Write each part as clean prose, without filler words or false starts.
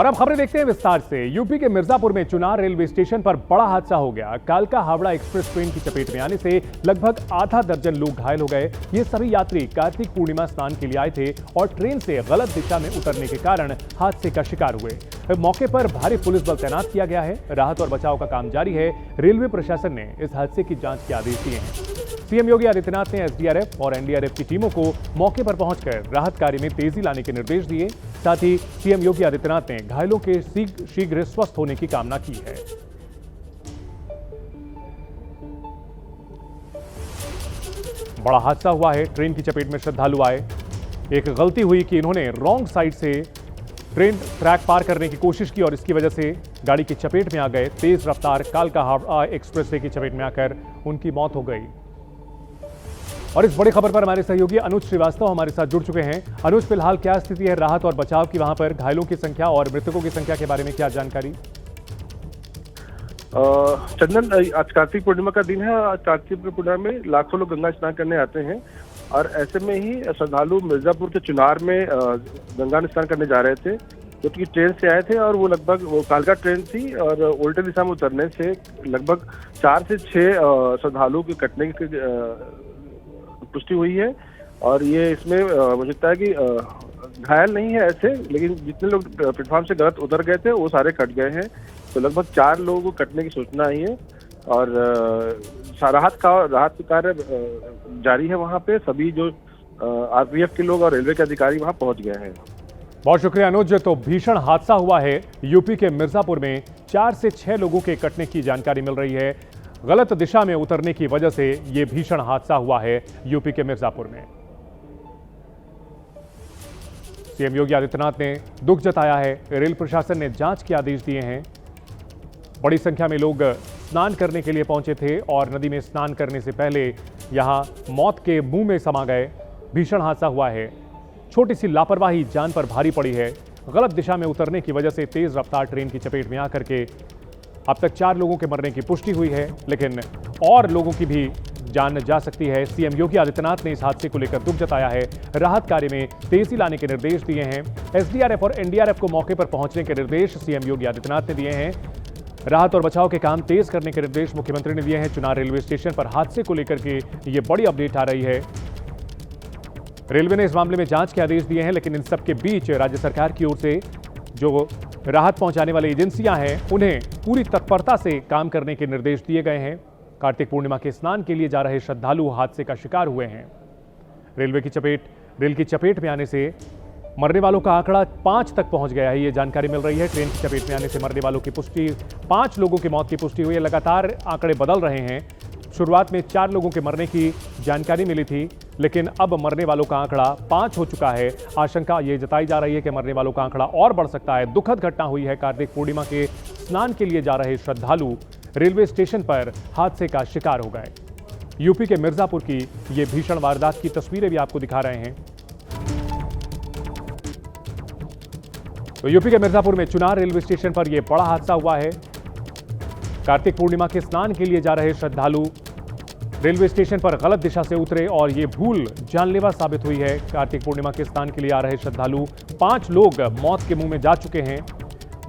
और अब खबरें देखते हैं विस्तार से। यूपी के मिर्जापुर में चुनार रेलवे स्टेशन पर बड़ा हादसा हो गया। कालका हावड़ा एक्सप्रेस ट्रेन की चपेट में आने से लगभग आधा दर्जन लोग घायल हो गए। ये सभी यात्री कार्तिक पूर्णिमा स्नान के लिए आए थे और ट्रेन से गलत दिशा में उतरने के कारण हादसे का शिकार हुए। मौके पर भारी पुलिस बल तैनात किया गया है। राहत और बचाव का काम जारी है। रेलवे प्रशासन ने इस हादसे की जांच के आदेश दिए हैं। सीएम योगी आदित्यनाथ ने एसडीआरएफ और एनडीआरएफ की टीमों को मौके पर पहुंचकर राहत कार्य में तेजी लाने के निर्देश दिए। साथ ही सीएम योगी आदित्यनाथ ने घायलों के शीघ्र स्वस्थ होने की कामना की है। बड़ा हादसा हुआ है। ट्रेन की चपेट में श्रद्धालु आए। एक गलती हुई कि इन्होंने रॉन्ग साइड से ट्रेन ट्रैक पार करने की कोशिश की और इसकी वजह से गाड़ी की चपेट में आ गए। तेज रफ्तार कालका हावड़ा एक्सप्रेसवे की चपेट में आकर उनकी मौत हो गई। और इस बड़ी खबर पर हमारे सहयोगी अनुज श्रीवास्तव हमारे साथ जुड़ चुके हैं। अनुज, फिलहाल क्या स्थिति है राहत और बचाव की, वहां पर घायलों की संख्या और मृतकों की संख्या के बारे में क्या जानकारी? चंदन, आज कार्तिक पूर्णिमा का दिन है। आज कार्तिक पूर्णिमा में लाखों लोग गंगा स्नान करने आते हैं और ऐसे में ही श्रद्धालु मिर्जापुर के चुनार में गंगा स्नान करने जा रहे थे, क्योंकि ट्रेन से आए थे और वो कालका ट्रेन थी और उल्टे दिशा में उतरने से लगभग 4 से 6 श्रद्धालु के कटने की पुष्टि हुई है। और ये इसमें मुझे लगता है कि घायल नहीं है ऐसे, लेकिन जितने लोग प्लेटफॉर्म से गलत उतर गए थे वो सारे कट गए हैं। तो लगभग 4 लोगों को कटने की सूचना आई है और राहत कार्य जारी है। वहाँ पे सभी जो आरपीएफ के लोग और रेलवे के अधिकारी वहाँ पहुँच गए हैं। बहुत शुक्रिया अनुज। तो भीषण हादसा हुआ है यूपी के मिर्जापुर में। 4 से 6 लोगों के कटने की जानकारी मिल रही है। गलत दिशा में उतरने की वजह से यह भीषण हादसा हुआ है यूपी के मिर्जापुर में। सीएम योगी आदित्यनाथ ने दुख जताया है। रेल प्रशासन ने जांच के आदेश दिए हैं। बड़ी संख्या में लोग स्नान करने के लिए पहुंचे थे और नदी में स्नान करने से पहले यहां मौत के मुंह में समा गए। भीषण हादसा हुआ है। छोटी सी लापरवाही जान पर भारी पड़ी है। गलत दिशा में उतरने की वजह से तेज रफ्तार ट्रेन की चपेट में आकर के अब तक 4 लोगों के मरने की पुष्टि हुई है, लेकिन और लोगों की भी जान जा सकती है। सीएम योगी आदित्यनाथ ने इस हादसे को लेकर दुख जताया है। राहत कार्य में तेजी लाने के निर्देश दिए हैं। एसडीआरएफ और एनडीआरएफ को मौके पर पहुंचने के निर्देश सीएम योगी आदित्यनाथ ने दिए हैं। राहत और बचाव के काम तेज करने के निर्देश मुख्यमंत्री ने दिए हैं। चुनार रेलवे स्टेशन पर हादसे को लेकर के ये बड़ी अपडेट आ रही है। रेलवे ने इस मामले में जांच के आदेश दिए हैं, लेकिन इन सबके बीच राज्य सरकार की ओर से जो राहत पहुंचाने वाली एजेंसियां हैं उन्हें पूरी तत्परता से काम करने के निर्देश दिए गए हैं। कार्तिक पूर्णिमा के स्नान के लिए जा रहे श्रद्धालु हादसे का शिकार हुए हैं। रेल की चपेट में आने से मरने वालों का आंकड़ा 5 तक पहुंच गया है, ये जानकारी मिल रही है। ट्रेन की चपेट में आने से मरने वालों की पुष्टि 5 लोगों की मौत की पुष्टि हुई है। लगातार आंकड़े बदल रहे हैं। शुरुआत में 4 लोगों के मरने की जानकारी मिली थी, लेकिन अब मरने वालों का आंकड़ा 5 हो चुका है। आशंका ये जताई जा रही है कि मरने वालों का आंकड़ा और बढ़ सकता है। दुखद घटना हुई है। कार्तिक पूर्णिमा के स्नान के लिए जा रहे श्रद्धालु रेलवे स्टेशन पर हादसे का शिकार हो गए। यूपी के मिर्जापुर की ये भीषण वारदात की तस्वीरें भी आपको दिखा रहे हैं। तो यूपी के मिर्जापुर में चुनार रेलवे स्टेशन पर यह बड़ा हादसा हुआ है। कार्तिक पूर्णिमा के स्नान के लिए जा रहे श्रद्धालु रेलवे स्टेशन पर गलत दिशा से उतरे और ये भूल जानलेवा साबित हुई है। कार्तिक पूर्णिमा के स्नान के लिए आ रहे श्रद्धालु 5 लोग मौत के मुंह में जा चुके हैं।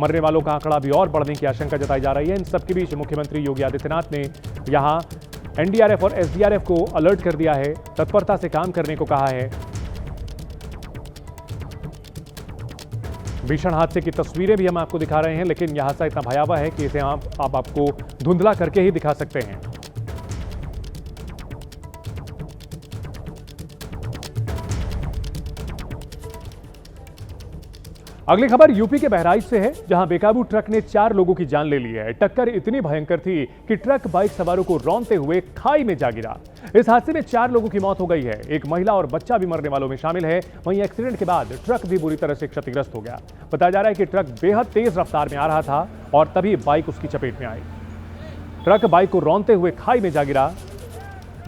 मरने वालों का आंकड़ा भी और बढ़ने की आशंका जताई जा रही है। इन सबके बीच मुख्यमंत्री योगी आदित्यनाथ ने यहां एनडीआरएफ और एसडीआरएफ को अलर्ट कर दिया है, तत्परता से काम करने को कहा है। भीषण हादसे की तस्वीरें भी हम आपको दिखा रहे हैं, लेकिन यह हादसा इतना भयावह है कि इसे आप आपको धुंधला करके ही दिखा सकते हैं। अगली खबर यूपी के बहराइच से है, जहां बेकाबू ट्रक ने 4 लोगों की जान ले ली है। टक्कर इतनी भयंकर थी कि ट्रक बाइक सवारों को रौंदते हुए खाई में जा गिरा। इस हादसे में 4 लोगों की मौत हो गई है। एक महिला और बच्चा भी मरने वालों में शामिल है। वहीं एक्सीडेंट के बाद ट्रक भी बुरी तरह से क्षतिग्रस्त हो गया। बताया जा रहा है कि ट्रक बेहद तेज रफ्तार में आ रहा था और तभी बाइक उसकी चपेट में आई। ट्रक बाइक को रौंदते हुए खाई में जा गिरा।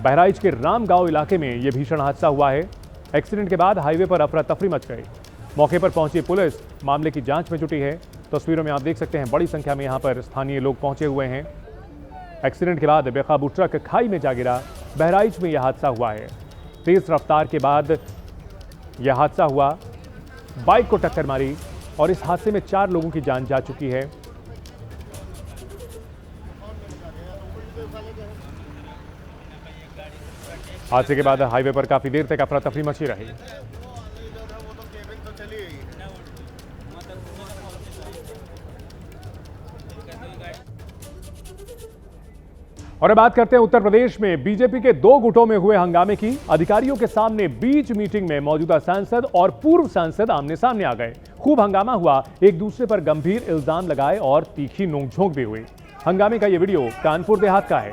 बहराइच के रामगांव इलाके में यह भीषण हादसा हुआ है। एक्सीडेंट के बाद हाईवे पर अफरा तफरी मच गई। मौके पर पहुंची पुलिस मामले की जांच में जुटी है। तस्वीरों में आप देख सकते हैं बड़ी संख्या में यहां पर स्थानीय लोग पहुंचे हुए हैं। एक्सीडेंट के बाद बेकाबू ट्रक खाई में जा गिरा। बहराइच में यह हादसा हुआ है। तेज रफ्तार के बाद यह हादसा हुआ। बाइक को टक्कर मारी। और इस हादसे में 4 लोगों की जान जा चुकी है। हादसे के बाद हाईवे पर काफी देर तक अफरा तफरी मची रही। और अब बात करते हैं उत्तर प्रदेश में बीजेपी के 2 गुटों में हुए हंगामे की। अधिकारियों के सामने बीच मीटिंग में मौजूदा सांसद और पूर्व सांसद आमने सामने आ गए। खूब हंगामा हुआ, एक दूसरे पर गंभीर इल्जाम लगाए और तीखी नोकझोंक भी हुई। हंगामे का यह वीडियो कानपुर देहात का है।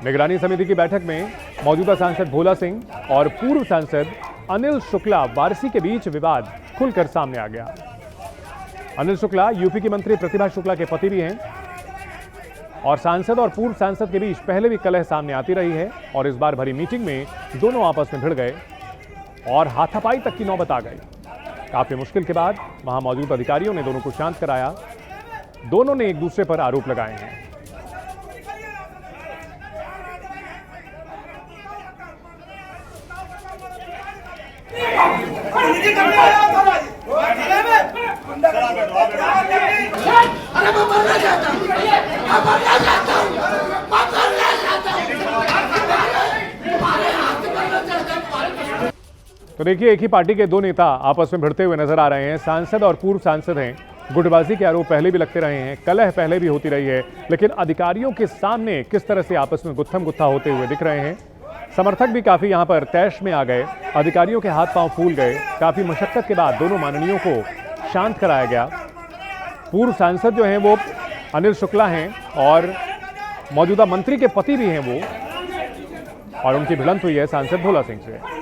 निगरानी समिति की बैठक में मौजूदा सांसद भोला सिंह और पूर्व सांसद अनिल शुक्ला वारसी के बीच विवाद खुलकर सामने आ गया। अनिल शुक्ला यूपी की मंत्री प्रतिभा शुक्ला के पति भी हैं और सांसद और पूर्व सांसद के बीच पहले भी कलह सामने आती रही है और इस बार भरी मीटिंग में दोनों आपस में भिड़ गए और हाथापाई तक की नौबत आ गई। काफी मुश्किल के बाद वहां मौजूद अधिकारियों ने दोनों को शांत कराया। दोनों ने एक दूसरे पर आरोप लगाए हैं। तो देखिए, एक ही पार्टी के 2 नेता आपस में भिड़ते हुए नजर आ रहे हैं। सांसद और पूर्व सांसद हैं। गुटबाजी के आरोप पहले भी लगते रहे हैं, कलह पहले भी होती रही है, लेकिन अधिकारियों के सामने किस तरह से आपस में गुत्थम गुत्था होते हुए दिख रहे हैं। समर्थक भी काफी यहां पर तैश में आ गए। अधिकारियों के हाथ पांव फूल गए। काफी मशक्कत के बाद दोनों माननीयों को शांत कराया गया। पूर्व सांसद जो हैं वो अनिल शुक्ला हैं और मौजूदा मंत्री के पति भी हैं वो, और उनकी भिड़ंत हुई है सांसद भोला सिंह से।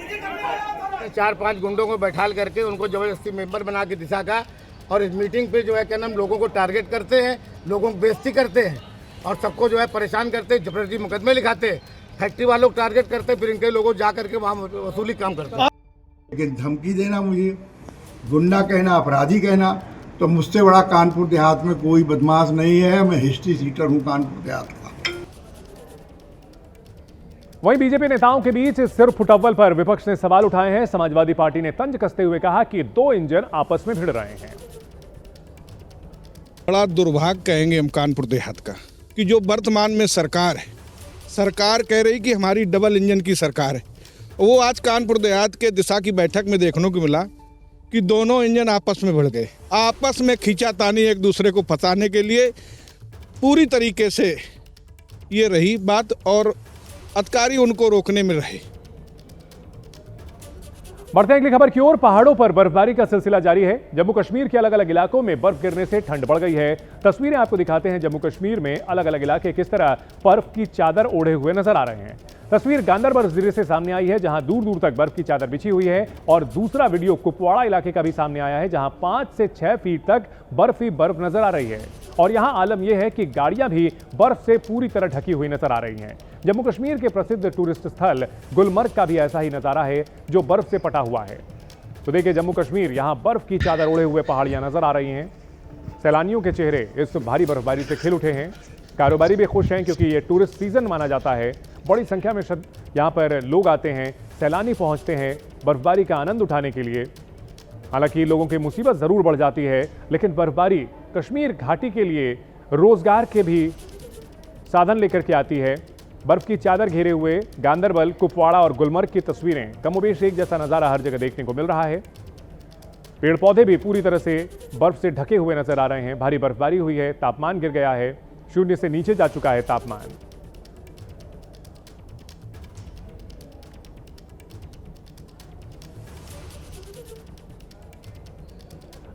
4-5 गुंडों को बैठाल करके उनको जबरदस्ती मेंबर बना के दिशा का, और इस मीटिंग पे जो है क्या नाम लोगों को टारगेट करते हैं, लोगों को बेइज्जती करते हैं और सबको जो है परेशान करते हैं, जबरदस्ती मुकदमे लिखाते हैं, फैक्ट्री वालों को टारगेट करते हैं, फिर इनके लोगों जा करके वहाँ वसूली काम करते हैं। लेकिन धमकी देना, मुझे गुंडा कहना, अपराधी कहना, तो मुझसे बड़ा कानपुर देहात में कोई बदमाश नहीं है। मैं हिस्ट्री सीटर हूँ कानपुर देहात का। वहीं बीजेपी नेताओं के बीच सिर फुटअव्वल पर विपक्ष ने सवाल उठाए हैं। समाजवादी पार्टी ने तंज कसते हुए कहा कि 2 इंजन आपस में भिड़ रहे हैं। बड़ा दुर्भाग्य कहेंगे हम कानपुर देहात का कि जो वर्तमान में सरकार है, सरकार कह रही कि हमारी डबल इंजन की सरकार है। वो आज कानपुर देहात के दिशा की बैठक में देखने को मिला कि दोनों इंजन आपस में भिड़ गए। आपस में खींचातानी एक दूसरे को फंसाने के लिए पूरी तरीके से ये रही बात, और अधिकारी उनको रोकने में रहे। बढ़ते हैं अगली खबर की ओर। पहाड़ों पर बर्फबारी का सिलसिला जारी है। जम्मू कश्मीर के अलग अलग इलाकों में बर्फ गिरने से ठंड बढ़ गई है। तस्वीरें आपको दिखाते हैं जम्मू कश्मीर में अलग अलग इलाके किस तरह बर्फ की चादर ओढ़े हुए नजर आ रहे हैं। तस्वीर गांदरबल जिले से सामने आई है, जहां दूर दूर तक बर्फ की चादर बिछी हुई है, और दूसरा वीडियो कुपवाड़ा इलाके का भी सामने आया है, जहां 5 से 6 फीट तक बर्फ ही बर्फ नजर आ रही है। और यहां आलम यह है कि गाड़ियां भी बर्फ से पूरी तरह ढकी हुई नजर आ रही हैं। जम्मू कश्मीर के प्रसिद्ध टूरिस्ट स्थल गुलमर्ग का भी ऐसा ही नजारा है, जो बर्फ से पटा हुआ है। तो देखिए, जम्मू कश्मीर, यहां बर्फ की चादर ओढ़े हुए पहाड़ियां नजर आ रही हैं। सैलानियों के चेहरे इस भारी बर्फबारी से खिल उठे हैं। कारोबारी भी खुश हैं क्योंकि ये टूरिस्ट सीजन माना जाता है। बड़ी संख्या में यहाँ पर लोग आते हैं, सैलानी पहुंचते हैं बर्फबारी का आनंद उठाने के लिए। हालांकि लोगों की मुसीबत जरूर बढ़ जाती है, लेकिन बर्फबारी कश्मीर घाटी के लिए रोजगार के भी साधन लेकर के आती है। बर्फ की चादर घेरे हुए गांदरबल, कुपवाड़ा और गुलमर्ग की तस्वीरें कमोबेश एक जैसा नजारा हर जगह देखने को मिल रहा है। पेड़ पौधे भी पूरी तरह से बर्फ से ढके हुए नजर आ रहे हैं। भारी बर्फबारी हुई है, तापमान गिर गया है, 0 से नीचे जा चुका है तापमान।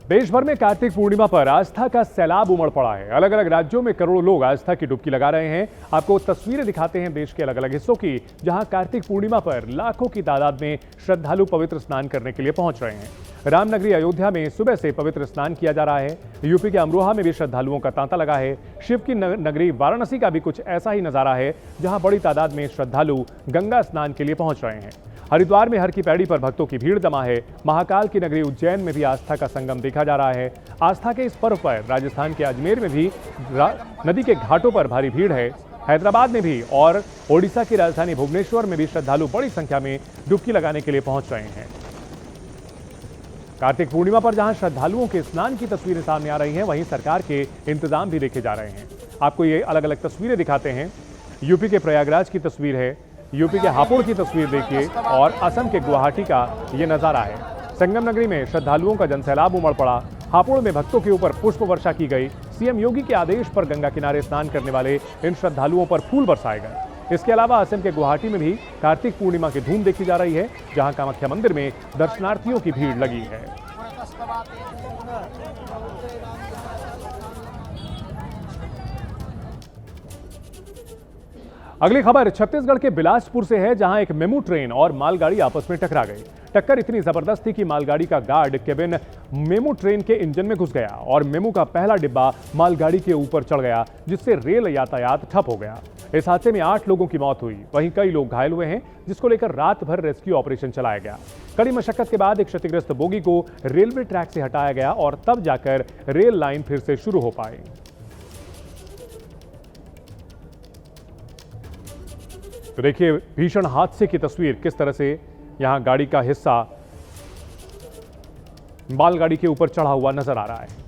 देश भर में कार्तिक पूर्णिमा पर आस्था का सैलाब उमड़ पड़ा है। अलग अलग राज्यों में करोड़ों लोग आस्था की डुबकी लगा रहे हैं। आपको तस्वीरें दिखाते हैं देश के अलग अलग हिस्सों की, जहां कार्तिक पूर्णिमा पर लाखों की तादाद में श्रद्धालु पवित्र स्नान करने के लिए पहुंच रहे हैं। रामनगरी अयोध्या में सुबह से पवित्र स्नान किया जा रहा है। यूपी के अमरोहा में भी श्रद्धालुओं का तांता लगा है। शिव की नगरी वाराणसी का भी कुछ ऐसा ही नजारा है, जहां बड़ी तादाद में श्रद्धालु गंगा स्नान के लिए पहुंच रहे हैं। हरिद्वार में हर की पैड़ी पर भक्तों की भीड़ जमा है। महाकाल की नगरी उज्जैन में भी आस्था का संगम देखा जा रहा है। आस्था के इस पर्व पर राजस्थान के अजमेर में भी नदी के घाटों पर भारी भीड़ है। हैदराबाद में भी और ओडिशा की राजधानी भुवनेश्वर में भी श्रद्धालु बड़ी संख्या में डुबकी लगाने के लिए पहुंच रहे हैं। कार्तिक पूर्णिमा पर जहां श्रद्धालुओं के स्नान की तस्वीरें सामने आ रही हैं, वहीं सरकार के इंतजाम भी देखे जा रहे हैं। आपको ये अलग अलग तस्वीरें दिखाते हैं। यूपी के प्रयागराज की तस्वीर है, यूपी के हापुड़ की तस्वीर देखिए और असम के गुवाहाटी का ये नजारा है। संगम नगरी में श्रद्धालुओं का जनसैलाब उमड़ पड़ा। हापुड़ में भक्तों के ऊपर पुष्प वर्षा की गई। सीएम योगी के आदेश पर गंगा किनारे स्नान करने वाले इन श्रद्धालुओं पर फूल बरसाए गए। इसके अलावा असम के गुवाहाटी में भी कार्तिक पूर्णिमा की धूम देखी जा रही है, जहां कामाख्या मंदिर में दर्शनार्थियों की भीड़ लगी है। अगली खबर छत्तीसगढ़ के बिलासपुर से है, जहां एक मेमू ट्रेन और मालगाड़ी आपस में टकरा गई। टक्कर इतनी जबरदस्त थी कि मालगाड़ी का गार्ड केबिन मेमू ट्रेन के इंजन में घुस गया और मेमू का पहला डिब्बा मालगाड़ी के ऊपर चढ़ गया, जिससे रेल यातायात ठप हो गया। इस हादसे में 8 लोगों की मौत हुई, वहीं कई लोग घायल हुए हैं, जिसको लेकर रात भर रेस्क्यू ऑपरेशन चलाया गया। कड़ी मशक्कत के बाद एक क्षतिग्रस्त बोगी को रेलवे ट्रैक से हटाया गया और तब जाकर रेल लाइन फिर से शुरू हो पाई। तो देखिए भीषण हादसे की तस्वीर, किस तरह से यहां गाड़ी का हिस्सा मालगाड़ी के ऊपर चढ़ा हुआ नजर आ रहा है।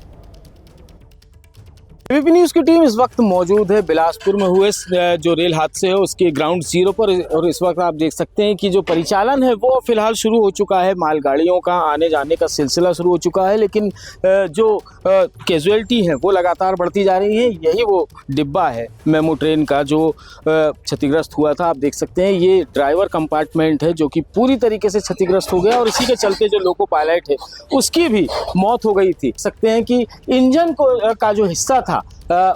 एबीपी न्यूज़ की टीम इस वक्त मौजूद है बिलासपुर में हुए जो रेल हादसे है उसके ग्राउंड जीरो पर, और इस वक्त आप देख सकते हैं कि जो परिचालन है वो फिलहाल शुरू हो चुका है। मालगाड़ियों का आने जाने का सिलसिला शुरू हो चुका है, लेकिन जो कैजुअलिटी है वो लगातार बढ़ती जा रही है। यही वो डिब्बा है मेमू ट्रेन का जो क्षतिग्रस्त हुआ था। आप देख सकते हैं ये ड्राइवर कंपार्टमेंट है जो कि पूरी तरीके से क्षतिग्रस्त हो गया और इसी के चलते जो लोको पायलट है उसकी भी मौत हो गई थी। सकते हैं कि इंजन का जो हिस्सा था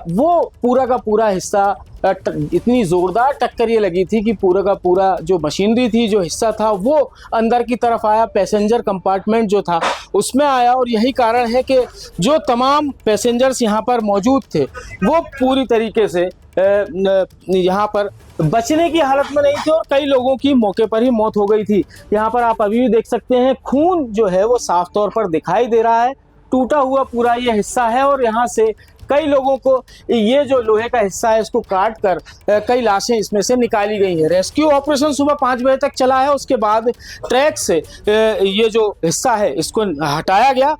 वो पूरा का पूरा हिस्सा इतनी जोरदार टक्कर ये लगी थी कि पूरा का पूरा जो मशीनरी थी, जो हिस्सा था वो अंदर की तरफ आया। पैसेंजर कंपार्टमेंट जो था उसमें आया और यही कारण है कि जो तमाम पैसेंजर्स यहाँ पर मौजूद थे वो पूरी तरीके से यहाँ पर बचने की हालत में नहीं थे और कई लोगों की मौके पर ही मौत हो गई थी। यहाँ पर आप अभी भी देख सकते हैं खून जो है वो साफ तौर पर दिखाई दे रहा है। टूटा हुआ पूरा ये हिस्सा है और यहाँ से कई लोगों को ये जो लोहे का हिस्सा है इसको काट कर कई लाशें इसमें से निकाली गई हैं। रेस्क्यू ऑपरेशन सुबह 5 बजे तक चला है, उसके बाद ट्रैक से ये जो हिस्सा है इसको हटाया गया।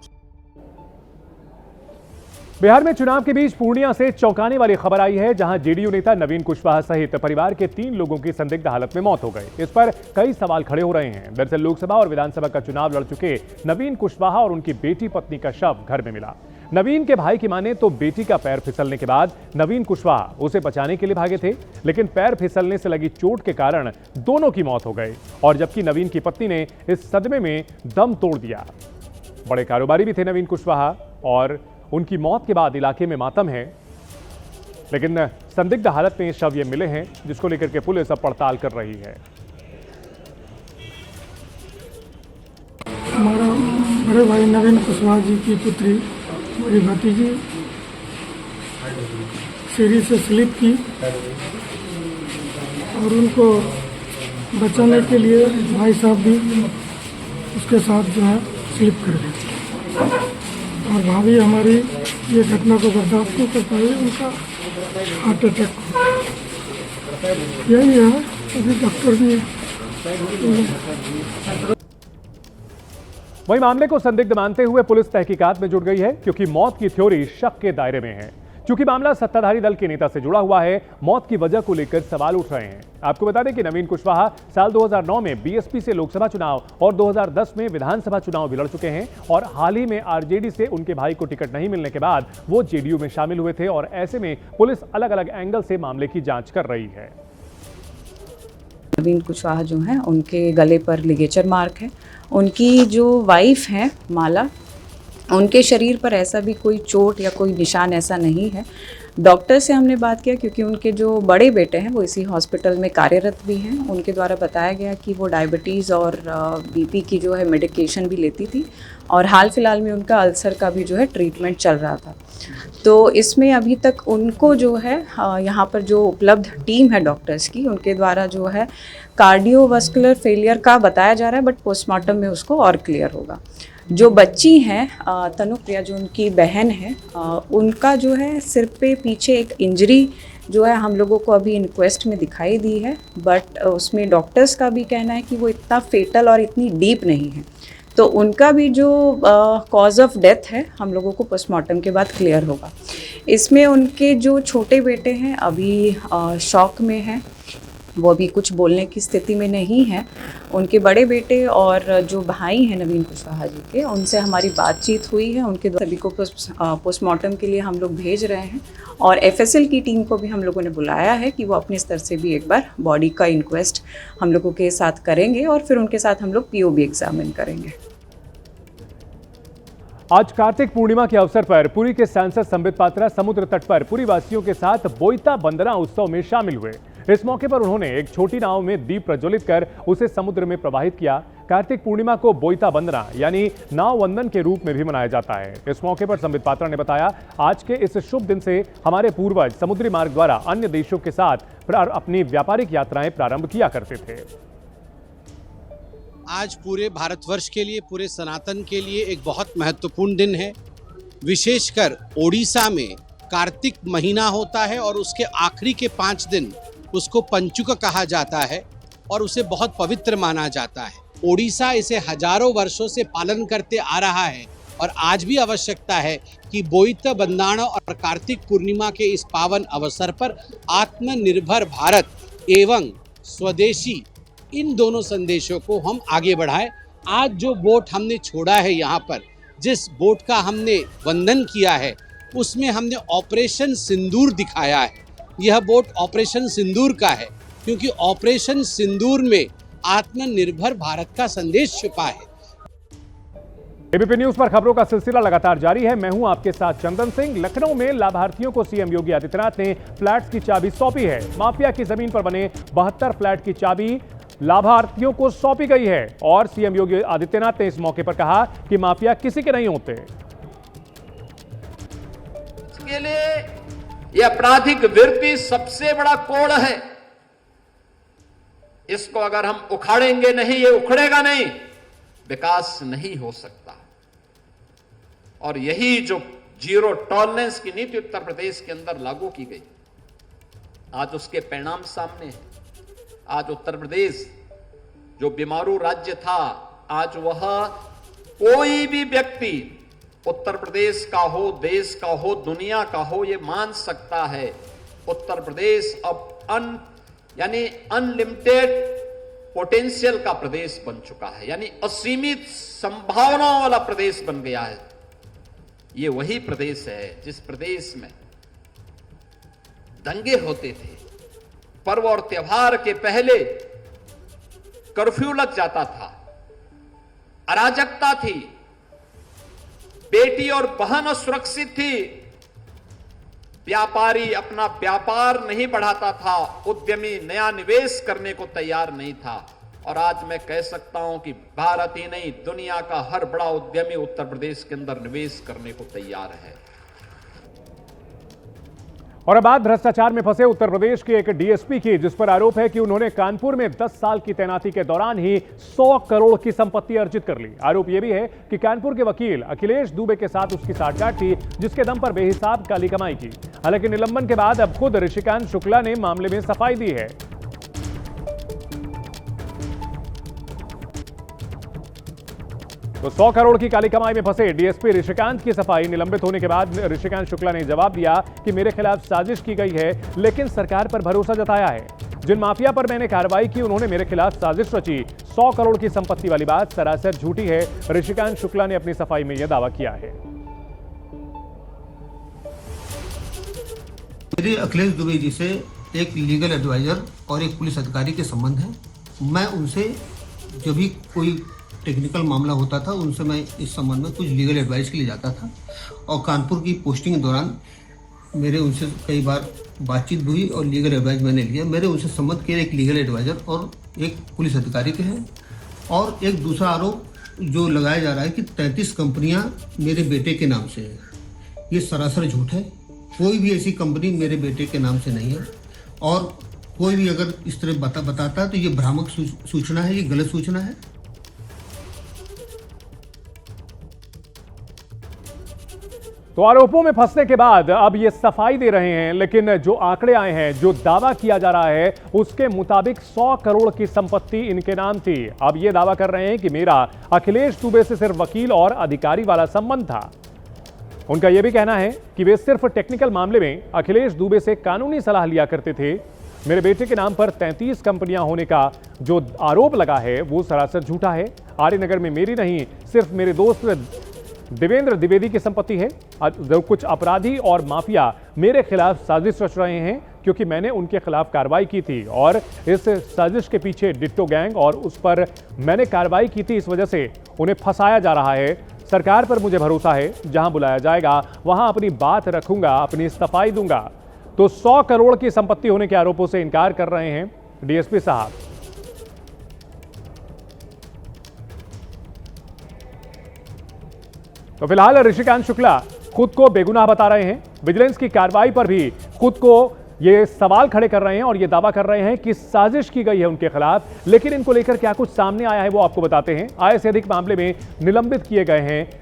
बिहार में चुनाव के बीच पूर्णिया से चौंकाने वाली खबर आई है, जहां जेडीयू नेता नवीन कुशवाहा सहित परिवार के 3 लोगों की संदिग्ध हालत में मौत हो गई। इस पर कई सवाल खड़े हो रहे हैं। दरअसल लोकसभा और विधानसभा का चुनाव लड़ चुके नवीन कुशवाहा और उनकी बेटी पत्नी का शव घर में मिला। नवीन के भाई की माने तो बेटी का पैर फिसलने के बाद नवीन कुशवाहा उसे बचाने के लिए भागे थे, लेकिन पैर फिसलने से लगी चोट के कारण दोनों की मौत हो गई और जबकि नवीन की पत्नी ने इस सदमे में दम तोड़ दिया। बड़े कारोबारी भी थे नवीन कुशवाहा और उनकी मौत के बाद इलाके में मातम है, लेकिन संदिग्ध हालत में शव ये मिले हैं, जिसको लेकर के पुलिस अब पड़ताल कर रही है। हमारा बड़े भाई नवीन कुशवाहा जी की पुत्री मेरी भतीजी सीढ़ी से स्लिप की और उनको बचाने के लिए भाई साहब भी उसके साथ जो है स्लिप कर गए और भाभी हमारी ये घटना को बर्दाश्त नहीं कर पाई, उनका हार्ट अटैक यही है। अभी डॉक्टर भी वहीं मामले को संदिग्ध मानते हुए पुलिस तहकीकात में जुट गई है, क्योंकि मौत की थ्योरी शक के दायरे में है। चूंकि मामला सत्ताधारी दल के नेता से जुड़ा हुआ है, मौत की वजह को लेकर सवाल उठ रहे हैं। आपको बता दें कि नवीन कुशवाहा साल 2009 में बीएसपी से लोकसभा चुनाव और 2010 में विधानसभा चुनाव भी लड़ चुके हैं और हाल ही में आरजेडी से उनके भाई को टिकट नहीं मिलने के बाद वो जेडीयू में शामिल हुए थे और ऐसे में पुलिस अलग अलग एंगल से मामले की जांच कर रही है। नवीन कुशवाहा जो हैं उनके गले पर लिगेचर मार्क है। उनकी जो वाइफ है माला, उनके शरीर पर ऐसा भी कोई चोट या कोई निशान ऐसा नहीं है। डॉक्टर से हमने बात किया क्योंकि उनके जो बड़े बेटे हैं वो इसी हॉस्पिटल में कार्यरत भी हैं। उनके द्वारा बताया गया कि वो डायबिटीज़ और बीपी की जो है मेडिकेशन भी लेती थी और हाल फिलहाल में उनका अल्सर का भी जो है ट्रीटमेंट चल रहा था। तो इसमें अभी तक उनको जो है यहाँ पर जो उपलब्ध टीम है डॉक्टर्स की, उनके द्वारा जो है कार्डियोवास्कुलर फेलियर का बताया जा रहा है, बट पोस्टमार्टम में उसको और क्लियर होगा। जो बच्ची हैं तनुप्रिया, जो उनकी बहन है, उनका जो है सिर पे पीछे एक इंजरी जो है हम लोगों को अभी इंक्वेस्ट में दिखाई दी है, बट उसमें डॉक्टर्स का भी कहना है कि वो इतना फेटल और इतनी डीप नहीं है। तो उनका भी जो कॉज ऑफ डेथ है हम लोगों को पोस्टमार्टम के बाद क्लियर होगा। इसमें उनके जो छोटे बेटे हैं अभी शॉक में हैं, वो अभी कुछ बोलने की स्थिति में नहीं है। उनके बड़े बेटे और जो भाई हैं नवीन कुशवाहा जी के, उनसे हमारी बातचीत हुई है। उनके सभी को पोस्टमार्टम के लिए हम लोग भेज रहे हैं और एफएसएल की टीम को भी हम लोगों ने बुलाया है कि वो अपने स्तर से भी एक बार बॉडी का इंक्वेस्ट हम लोगों के साथ करेंगे और फिर उनके साथ हम लोग पीओबी एग्जामिन करेंगे। आज कार्तिक पूर्णिमा के अवसर पर पुरी के सांसद संबित पात्रा समुद्र तट पर पुरी वासियों के साथ बोईता बंदना उत्सव में शामिल हुए। इस मौके पर उन्होंने एक छोटी नाव में दीप प्रज्वलित कर उसे समुद्र में प्रवाहित किया। कार्तिक पूर्णिमा को बोईता बंदना यानी नाव वंदन के रूप में भी मनाया जाता है। इस मौके पर संबित पात्रा ने बताया, आज के इस शुभ दिन से हमारे पूर्वज समुद्री मार्ग द्वारा अन्य देशों के साथ अपनी व्यापारिक यात्राएं प्रारंभ किया करते थे। आज पूरे भारतवर्ष के लिए, पूरे सनातन के लिए एक बहुत महत्वपूर्ण दिन है। विशेषकर ओडिशा में कार्तिक महीना होता है और उसके आखिरी के 5 दिन उसको पंचुक कहा जाता है और उसे बहुत पवित्र माना जाता है। ओडिशा इसे हजारों वर्षों से पालन करते आ रहा है और आज भी आवश्यकता है कि बोईत बंदाणा और कार्तिक पूर्णिमा के इस पावन अवसर पर आत्मनिर्भर भारत एवं स्वदेशी इन दोनों संदेशों को हम आगे बढ़ाएं। आज जो बोट हमने छोड़ा है, यहाँ पर जिस बोट का हमने वंदन किया है, उसमें हमने ऑपरेशन सिंदूर दिखाया है। यह बोट ऑपरेशन सिंदूर का है क्योंकि ऑपरेशन सिंदूर में आत्मनिर्भर भारत का संदेश छुपा है। एबीपी न्यूज पर खबरों का सिलसिला लगातार जारी है। मैं हूं आपके साथ चंदन सिंह। लखनऊ में लाभार्थियों को सीएम योगी आदित्यनाथ ने फ्लैट्स की चाबी सौंपी है। माफिया की जमीन पर बने 72 फ्लैट की चाबी लाभार्थियों को सौंपी गई है और सीएम योगी आदित्यनाथ ने इस मौके पर कहा कि माफिया किसी के नहीं होते। इसके लिए यह आपराधिक वृत्ति सबसे बड़ा कोड़ है। इसको अगर हम उखाड़ेंगे नहीं, ये उखड़ेगा नहीं, विकास नहीं हो सकता। और यही जो जीरो टॉलरेंस की नीति उत्तर प्रदेश के अंदर लागू की गई, आज उसके परिणाम सामने हैं। आज उत्तर प्रदेश जो बीमारू राज्य था, आज वह कोई भी व्यक्ति उत्तर प्रदेश का हो, देश का हो, दुनिया का हो, ये मान सकता है उत्तर प्रदेश अब यानी अनलिमिटेड पोटेंशियल का प्रदेश बन चुका है, यानी असीमित संभावनाओं वाला प्रदेश बन गया है। ये वही प्रदेश है जिस प्रदेश में दंगे होते थे, पर्व और त्योहार के पहले कर्फ्यू लग जाता था, अराजकता थी, बेटी और बहन असुरक्षित थी, व्यापारी अपना व्यापार नहीं बढ़ाता था, उद्यमी नया निवेश करने को तैयार नहीं था। और आज मैं कह सकता हूं कि भारत ही नहीं, दुनिया का हर बड़ा उद्यमी उत्तर प्रदेश के अंदर निवेश करने को तैयार है। और अब बात भ्रष्टाचार में फंसे उत्तर प्रदेश के एक डीएसपी की, जिस पर आरोप है कि उन्होंने कानपुर में 10 साल की तैनाती के दौरान ही 100 करोड़ की संपत्ति अर्जित कर ली। आरोप यह भी है कि कानपुर के वकील अखिलेश दुबे के साथ उसकी साठगांठ थी, जिसके दम पर बेहिसाब काली कमाई की। हालांकि निलंबन के बाद अब खुद ऋषिकांत शुक्ला ने मामले में सफाई दी है। तो 100 करोड़ की काली कमाई में फंसे डीएसपी ऋषिकांत की सफाई। निलंबित होने के बाद ऋषिकांत शुक्ला ने जवाब दिया कि मेरे खिलाफ साजिश की गई है, लेकिन सरकार पर भरोसा जताया है। जिन माफिया पर मैंने कार्रवाई की, उन्होंने मेरे खिलाफ साजिश रची। 100 करोड़ की संपत्ति वाली बात सरासर झूठी है, ऋषिकांत शुक्ला ने अपनी सफाई में यह दावा किया है। मेरे अखिलेश दुबे जी से एक लीगल एडवाइजर और एक पुलिस अधिकारी के संबंध है। मैं उनसे जब भी कोई टेक्निकल मामला होता था, उनसे मैं इस संबंध में कुछ लीगल एडवाइस के लिए जाता था। और कानपुर की पोस्टिंग के दौरान मेरे उनसे कई बार बातचीत हुई और लीगल एडवाइस मैंने लिया। मेरे उनसे संबंध के एक लीगल एडवाइजर और एक पुलिस अधिकारी के हैं। और एक दूसरा आरोप जो लगाया जा रहा है कि 33 कंपनियां मेरे बेटे के नाम से है, ये सरासर झूठ है। कोई भी ऐसी कंपनी मेरे बेटे के नाम से नहीं है। और कोई भी अगर इस तरह बताता है तो ये भ्रामक सूचना है, ये गलत सूचना है। तो आरोपों में फंसने के बाद अब ये सफाई दे रहे हैं, लेकिन जो आंकड़े आए हैं, जो दावा किया जा रहा है, उसके मुताबिक 100 करोड़ की संपत्ति इनके नाम थी। अब ये दावा कर रहे हैं कि मेरा अखिलेश दुबे से सिर्फ वकील और अधिकारी वाला संबंध था। उनका यह भी कहना है कि वे सिर्फ टेक्निकल मामले में अखिलेश दुबे से कानूनी सलाह लिया करते थे। मेरे बेटे के नाम पर 33 कंपनियां होने का जो आरोप लगा है वो सरासर झूठा है। आर्यनगर में मेरी नहीं, सिर्फ मेरे दोस्त देवेंद्र द्विवेदी की संपत्ति है। जो कुछ अपराधी और माफिया मेरे खिलाफ साजिश रच रहे हैं, क्योंकि मैंने उनके खिलाफ कार्रवाई की थी और इस साजिश के पीछे डिट्टो गैंग और उस पर मैंने कार्रवाई की थी, इस वजह से उन्हें फंसाया जा रहा है। सरकार पर मुझे भरोसा है, जहां बुलाया जाएगा वहां अपनी बात रखूंगा, अपनी सफाई दूंगा। तो 100 करोड़ की संपत्ति होने के आरोपों से इनकार कर रहे हैं डीएसपी साहब। तो फिलहाल ऋषिकांत शुक्ला खुद को बेगुनाह बता रहे हैं। विजिलेंस की कार्रवाई पर भी खुद को ये सवाल खड़े कर रहे हैं और ये दावा कर रहे हैं कि साजिश की गई है उनके खिलाफ। लेकिन इनको लेकर क्या कुछ सामने आया है वो आपको बताते हैं। आय से अधिक मामले में निलंबित किए गए हैं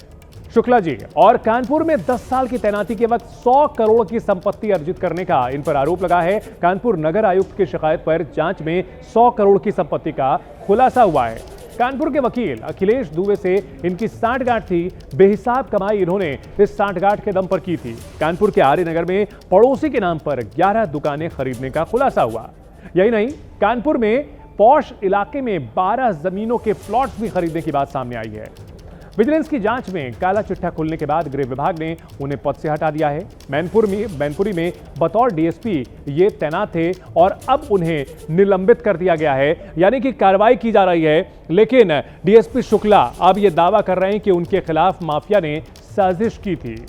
शुक्ला जी, और कानपुर में 10 साल की तैनाती के वक्त 100 करोड़ की संपत्ति अर्जित करने का इन पर आरोप लगा है। कानपुर नगर आयुक्त की शिकायत पर जांच में 100 करोड़ की संपत्ति का खुलासा हुआ है। कानपुर के वकील अखिलेश दुबे से इनकी सांठगांठ थी। बेहिसाब कमाई इन्होंने इस सांठगांठ के दम पर की थी। कानपुर के आर्यनगर में पड़ोसी के नाम पर 11 दुकानें खरीदने का खुलासा हुआ। यही नहीं, कानपुर में पॉश इलाके में 12 जमीनों के प्लॉट्स भी खरीदने की बात सामने आई है। विजिलेंस की जांच में काला चिट्ठा खुलने के बाद गृह विभाग ने उन्हें पद से हटा दिया है। मैनपुरी में बतौर डीएसपी ये तैनात थे और अब उन्हें निलंबित कर दिया गया है, यानी कि कार्रवाई की जा रही है। लेकिन डीएसपी शुक्ला अब ये दावा कर रहे हैं कि उनके खिलाफ माफिया ने साजिश की थी।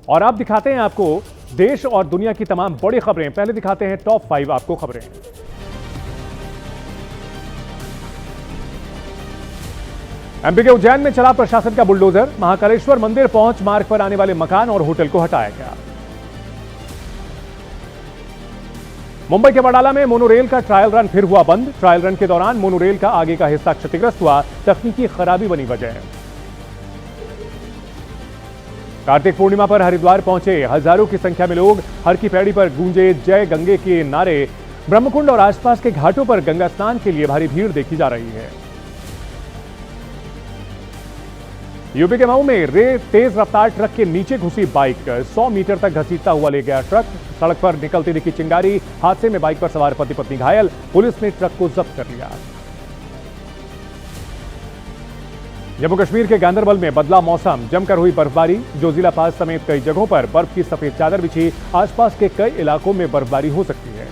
और अब दिखाते हैं आपको देश और दुनिया की तमाम बड़ी खबरें। पहले दिखाते हैं टॉप 5 आपको खबरें। एमपी के उज्जैन में चला प्रशासन का बुलडोजर। महाकालेश्वर मंदिर पहुंच मार्ग पर आने वाले मकान और होटल को हटाया गया। मुंबई के वडाला में मोनोरेल का ट्रायल रन फिर हुआ बंद। ट्रायल रन के दौरान मोनोरेल का आगे का हिस्सा क्षतिग्रस्त हुआ, तकनीकी खराबी बनी वजह। कार्तिक पूर्णिमा पर हरिद्वार पहुंचे हजारों की संख्या में लोग। हर की पैड़ी पर गूंजे जय गंगे के नारे। ब्रह्मकुंड और आसपास के घाटों पर गंगा स्नान के लिए भारी भीड़ देखी जा रही है। यूपी के मऊ में तेज रफ्तार ट्रक के नीचे घुसी बाइक। 100 मीटर तक घसीटता हुआ ले गया ट्रक। सड़क पर निकलती दिखी चिंगारी। हादसे में बाइक पर सवार पति पत्नी घायल। पुलिस ने ट्रक को जब्त कर लिया। जम्मू कश्मीर के गांदरबल में बदला मौसम। जमकर हुई बर्फबारी। जोजिला पास समेत कई जगहों पर बर्फ की सफेद चादर बिछी। आसपास के कई इलाकों में बर्फबारी हो सकती है।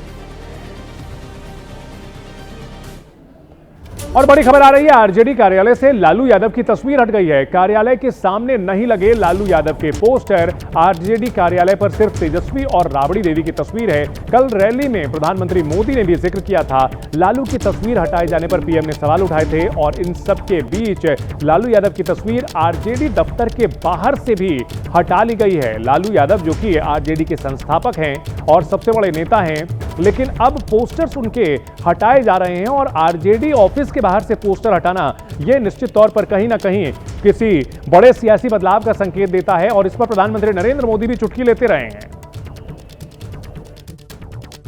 और बड़ी खबर आ रही है आरजेडी कार्यालय से। लालू यादव की तस्वीर हट गई है। कार्यालय के सामने नहीं लगे लालू यादव के पोस्टर। आरजेडी कार्यालय पर सिर्फ तेजस्वी और राबड़ी देवी की तस्वीर है। कल रैली में प्रधानमंत्री मोदी ने भी जिक्र किया था। लालू की तस्वीर हटाए जाने पर पीएम ने सवाल उठाए थे और इन सब के बीच लालू यादव की तस्वीर आरजेडी दफ्तर के बाहर से भी हटा ली गई है। लालू यादव जो कि आरजेडी के संस्थापक हैं और सबसे बड़े नेता हैं, लेकिन अब पोस्टर्स उनके हटाए जा रहे हैं और आरजेडी ऑफिस के बाहर से पोस्टर हटाना यह निश्चित तौर पर कहीं ना कहीं किसी बड़े सियासी बदलाव का संकेत देता है और इस पर प्रधानमंत्री नरेंद्र मोदी भी चुटकी लेते रहे हैं।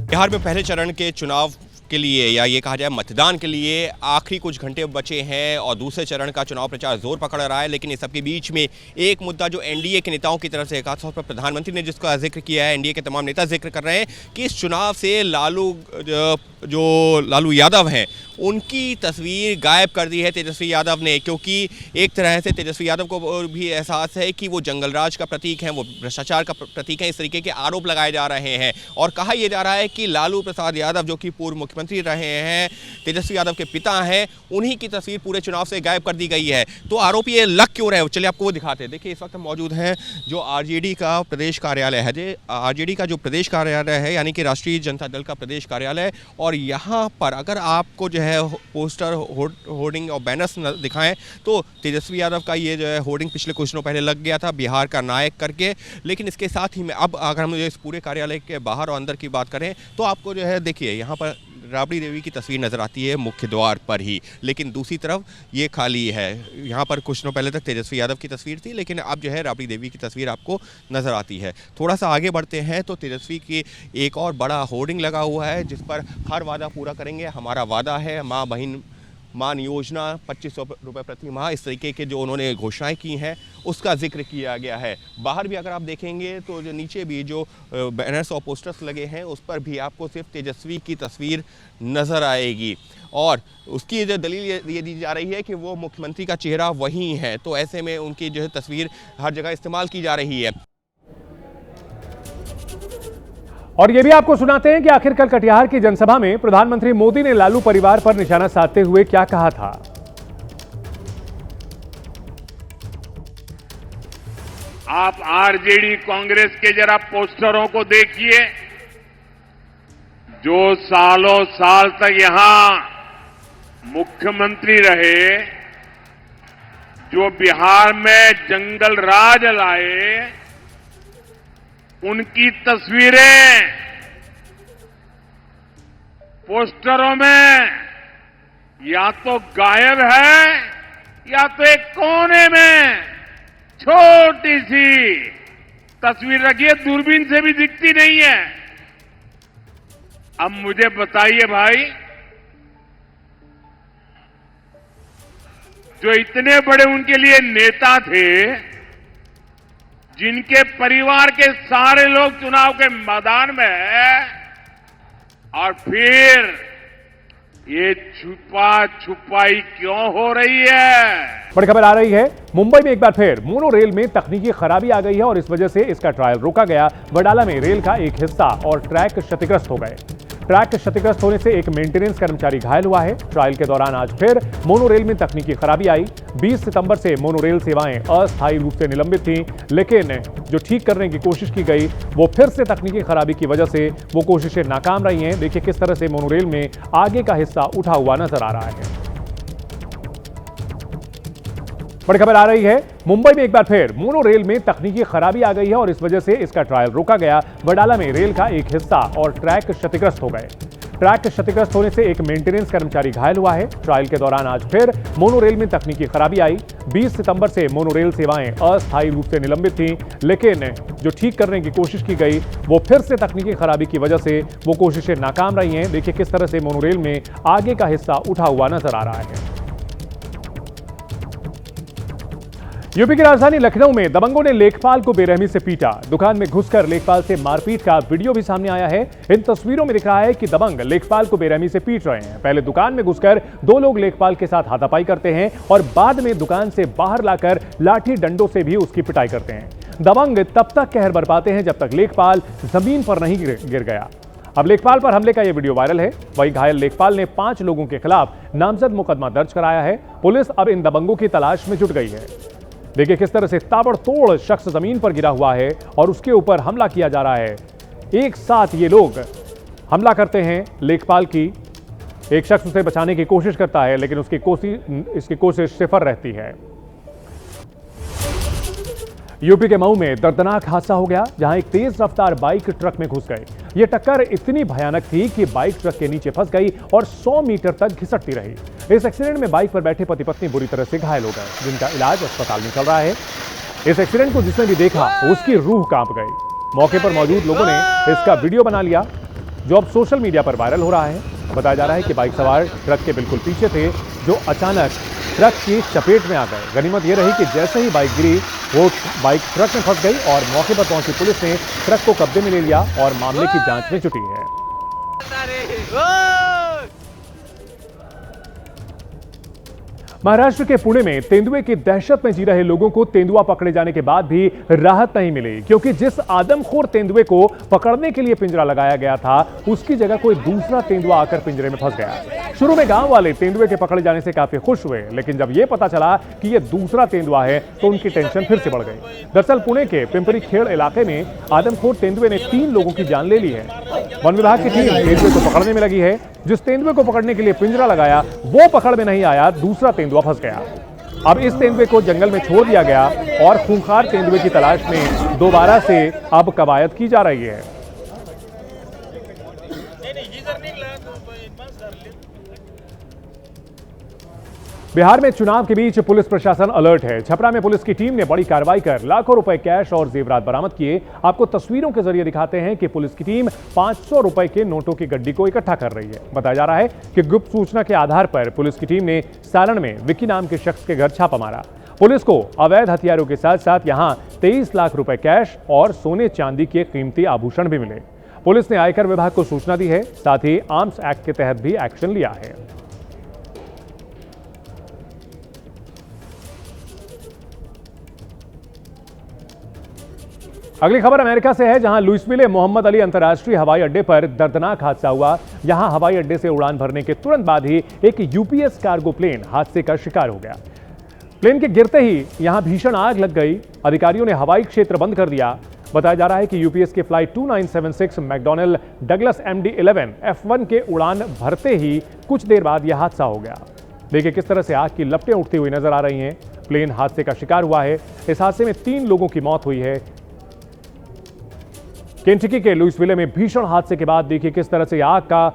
बिहार में पहले चरण के चुनाव के लिए या ये कहा जाए मतदान के लिए आखिरी कुछ घंटे बचे हैं और दूसरे चरण का चुनाव प्रचार जोर पकड़ रहा है। लेकिन इस सबके बीच में एक मुद्दा जो एनडीए के नेताओं की तरफ से खासतौर पर प्रधानमंत्री ने जिसका जिक्र किया है, एनडीए के तमाम नेता जिक्र कर रहे हैं कि इस चुनाव से लालू यादव हैं उनकी तस्वीर गायब कर दी है तेजस्वी यादव ने, क्योंकि एक तरह से तेजस्वी यादव को भी एहसास है कि वो जंगलराज का प्रतीक हैं, वो भ्रष्टाचार का प्रतीक हैं। इस तरीके के आरोप लगाए जा रहे हैं और कहा यह जा रहा है कि लालू प्रसाद यादव जो कि पूर्व मुख्यमंत्री रहे हैं, तेजस्वी यादव के पिता हैं, उन्हीं की तस्वीर पूरे चुनाव से गायब कर दी गई है। तो आरोप ये लग क्यों रहे? चलिए आपको वो दिखाते हैं। देखिए इस वक्त हम मौजूद हैं जो आरजेडी का प्रदेश कार्यालय है। आरजेडी का जो प्रदेश कार्यालय है यानी कि राष्ट्रीय जनता दल का प्रदेश कार्यालय, और यहाँ पर अगर आपको जो है पोस्टर होर्डिंग और बैनर्स दिखाएं तो तेजस्वी यादव का ये जो है होर्डिंग पिछले कुछ दिनों पहले लग गया था बिहार का नायक करके। लेकिन इसके साथ ही में अब अगर हम इस पूरे कार्यालय के बाहर और अंदर की बात करें तो आपको जो है देखिए यहाँ पर राबड़ी देवी की तस्वीर नज़र आती है मुख्य द्वार पर ही, लेकिन दूसरी तरफ ये खाली है। यहाँ पर कुछ दिनों पहले तक तेजस्वी यादव की तस्वीर थी, लेकिन अब जो है राबड़ी देवी की तस्वीर आपको नज़र आती है। थोड़ा सा आगे बढ़ते हैं तो तेजस्वी की एक और बड़ा होर्डिंग लगा हुआ है जिस पर हर वादा पूरा करेंगे, हमारा वादा है, माँ बहन मान योजना 2500 रुपये प्रति माह, इस तरीके के जो उन्होंने घोषणाएं की हैं उसका जिक्र किया गया है। बाहर भी अगर आप देखेंगे तो जो नीचे भी जो बैनर्स और पोस्टर्स लगे हैं उस पर भी आपको सिर्फ तेजस्वी की तस्वीर नज़र आएगी और उसकी जो दलील ये दी जा रही है कि वो मुख्यमंत्री का चेहरा वही है, तो ऐसे में उनकी जो है तस्वीर हर जगह इस्तेमाल की जा रही है। और ये भी आपको सुनाते हैं कि आखिर कल कटिहार की जनसभा में प्रधानमंत्री मोदी ने लालू परिवार पर निशाना साधते हुए क्या कहा था। आप आरजेडी कांग्रेस के जरा पोस्टरों को देखिए, जो सालों साल तक यहां मुख्यमंत्री रहे, जो बिहार में जंगल राज लाए, उनकी तस्वीरें पोस्टरों में या तो गायब है या तो एक कोने में छोटी सी तस्वीर रखी है, दूरबीन से भी दिखती नहीं है। अब मुझे बताइए भाई, जो इतने बड़े उनके लिए नेता थे, जिनके परिवार के सारे लोग चुनाव के मैदान में हैं, और फिर ये छुपा छुपाई क्यों हो रही है। बड़ी खबर आ रही है, मुंबई में एक बार फिर मोनो रेल में तकनीकी खराबी आ गई है और इस वजह से इसका ट्रायल रोका गया। वडाला में रेल का एक हिस्सा और ट्रैक क्षतिग्रस्त हो गए। ट्रैक क्षतिग्रस्त होने से एक मेंटेनेंस कर्मचारी घायल हुआ है। ट्रायल के दौरान आज फिर मोनो रेल में तकनीकी खराबी आई। 20 सितंबर से मोनो रेल सेवाएं अस्थायी रूप से निलंबित थीं, लेकिन जो ठीक करने की कोशिश की गई वो फिर से तकनीकी खराबी की वजह से वो कोशिशें नाकाम रही हैं। देखिए किस तरह से मोनो रेल में आगे का हिस्सा उठा हुआ नजर आ रहा है। बड़ी खबर आ रही है, मुंबई में एक बार फिर मोनो रेल में तकनीकी खराबी आ गई है और इस वजह से इसका ट्रायल रोका गया। वडाला में रेल का एक हिस्सा और ट्रैक क्षतिग्रस्त हो गए। ट्रैक क्षतिग्रस्त होने से एक मेंटेनेंस कर्मचारी घायल हुआ है। ट्रायल के दौरान आज फिर मोनो रेल में तकनीकी खराबी आई। 20 सितंबर से मोनो रेल सेवाएं अस्थायी रूप से निलंबित थीं, लेकिन जो ठीक करने की कोशिश की गई वो फिर से तकनीकी खराबी की वजह से वो कोशिशें नाकाम रही हैं। देखिए किस तरह से मोनो रेल में आगे का हिस्सा उठा हुआ नजर आ रहा है। यूपी की राजधानी लखनऊ में दबंगों ने लेखपाल को बेरहमी से पीटा। दुकान में घुसकर लेखपाल से मारपीट का वीडियो भी सामने आया है। इन तस्वीरों में दिख रहा है कि दबंग लेखपाल को बेरहमी से पीट रहे हैं। पहले दुकान में घुसकर 2 लोग लेखपाल के साथ हाथापाई करते हैं और बाद में दुकान से बाहर लाकर लाठी डंडों से भी उसकी पिटाई करते हैं। दबंग तब तक कहर बरपाते हैं जब तक लेखपाल जमीन पर नहीं गिर गया। अब लेखपाल पर हमले का यह वीडियो वायरल है। वहीं घायल लेखपाल ने 5 लोगों के खिलाफ नामजद मुकदमा दर्ज कराया है। पुलिस अब इन दबंगों की तलाश में जुट गई है। देखिए किस तरह से ताबड़तोड़ शख्स जमीन पर गिरा हुआ है और उसके ऊपर हमला किया जा रहा है। एक साथ ये लोग हमला करते हैं लेखपाल की। एक शख्स उसे बचाने की कोशिश करता है, लेकिन इसकी कोशिश सिफर रहती है। यूपी के मऊ में दर्दनाक हादसा हो गया, जहां एक तेज रफ्तार बाइक ट्रक में घुस गई। यह टक्कर इतनी भयानक थी कि बाइक ट्रक के नीचे फंस गई और 100 मीटर तक घिसटती रही। इस एक्सीडेंट में बाइक पर बैठे पति पत्नी बुरी तरह से घायल हो गए, जिनका इलाज अस्पताल में चल रहा है। इस एक्सीडेंट को जिसने भी देखा उसकी रूह कांप गई। मौके पर मौजूद लोगों ने इसका वीडियो बना लिया, जो अब सोशल मीडिया पर वायरल हो रहा है। बताया जा रहा है कि बाइक सवार ट्रक के बिल्कुल पीछे थे, जो अचानक ट्रक की चपेट में आ गए। गनीमत यह रही कि जैसे ही बाइक गिरी वो बाइक ट्रक में फंस गई और मौके पर पहुंची पुलिस ने ट्रक को कब्जे में ले लिया और मामले की जांच में जुटी है। महाराष्ट्र के पुणे में तेंदुए की दहशत में जी रहे लोगों को तेंदुआ पकड़े जाने के बाद भी राहत नहीं मिली, क्योंकि जिस आदमखोर तेंदुए को पकड़ने के लिए पिंजरा लगाया गया था उसकी जगह कोई दूसरा तेंदुआ आकर पिंजरे में फंस गया। शुरू में गांव वाले तेंदुए के पकड़े जाने से काफी खुश हुए, लेकिन जब यह पता चला कि यह दूसरा तेंदुआ है तो उनकी टेंशन फिर से बढ़ गई। दरअसल पुणे के पिंपरी खेड़ इलाके में आदमखोर तेंदुए ने 3 लोगों की जान ले ली है। वन विभाग की टीम तेंदुए को पकड़ने में लगी है। जिस तेंदुए को पकड़ने के लिए पिंजरा लगाया वो पकड़ में नहीं आया, दूसरा तेंदुआ फंस गया। अब इस तेंदुए को जंगल में छोड़ दिया गया और खूंखार तेंदुए की तलाश में दोबारा से अब कवायद की जा रही है। बिहार में चुनाव के बीच पुलिस प्रशासन अलर्ट है। छपरा में पुलिस की टीम ने बड़ी कार्रवाई कर लाखों रुपए कैश और जेवरात बरामद किए। आपको तस्वीरों के जरिए दिखाते हैं कि पुलिस की टीम 500 रुपए के नोटों की गड्डी को इकट्ठा कर रही है। बताया जा रहा है कि गुप्त सूचना के आधार पर पुलिस की टीम ने सारण में विक्की नाम के शख्स के घर छापा मारा। पुलिस को अवैध हथियारों के साथ साथ यहां 23 लाख रुपए कैश और सोने चांदी के कीमती आभूषण भी मिले। पुलिस ने आयकर विभाग को सूचना दी है, साथ ही आर्म्स एक्ट के तहत भी एक्शन लिया है। अगली खबर अमेरिका से है, जहां लुइसविले मोहम्मद अली अंतर्राष्ट्रीय हवाई अड्डे पर दर्दनाक हादसा हुआ। यहां हवाई अड्डे से उड़ान भरने के तुरंत बाद ही एक यूपीएस कार्गो प्लेन हादसे का शिकार हो गया। प्लेन के गिरते ही यहां भीषण आग लग गई। अधिकारियों ने हवाई क्षेत्र बंद कर दिया। बताया जा रहा है कि यूपीएस के flight 2976 McDonald Douglas MD-11 F1 के उड़ान भरते ही कुछ देर बाद यह हादसा हो गया। देखिए किस तरह से आग की लपटें उठती हुई नजर आ रही हैं। प्लेन हादसे का शिकार हुआ है। इस हादसे में 3 लोगों की मौत हुई है। केंटकी के लुइसविले में भीषण हादसे के बाद देखिए किस तरह से आग का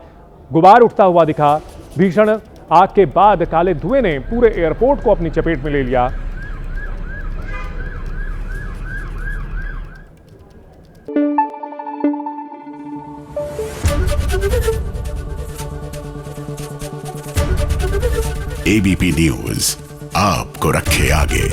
गुबार उठता हुआ दिखा। भीषण आग के बाद काले धुएं ने पूरे एयरपोर्ट को अपनी चपेट में ले लिया। ABP न्यूज आपको रखे आगे।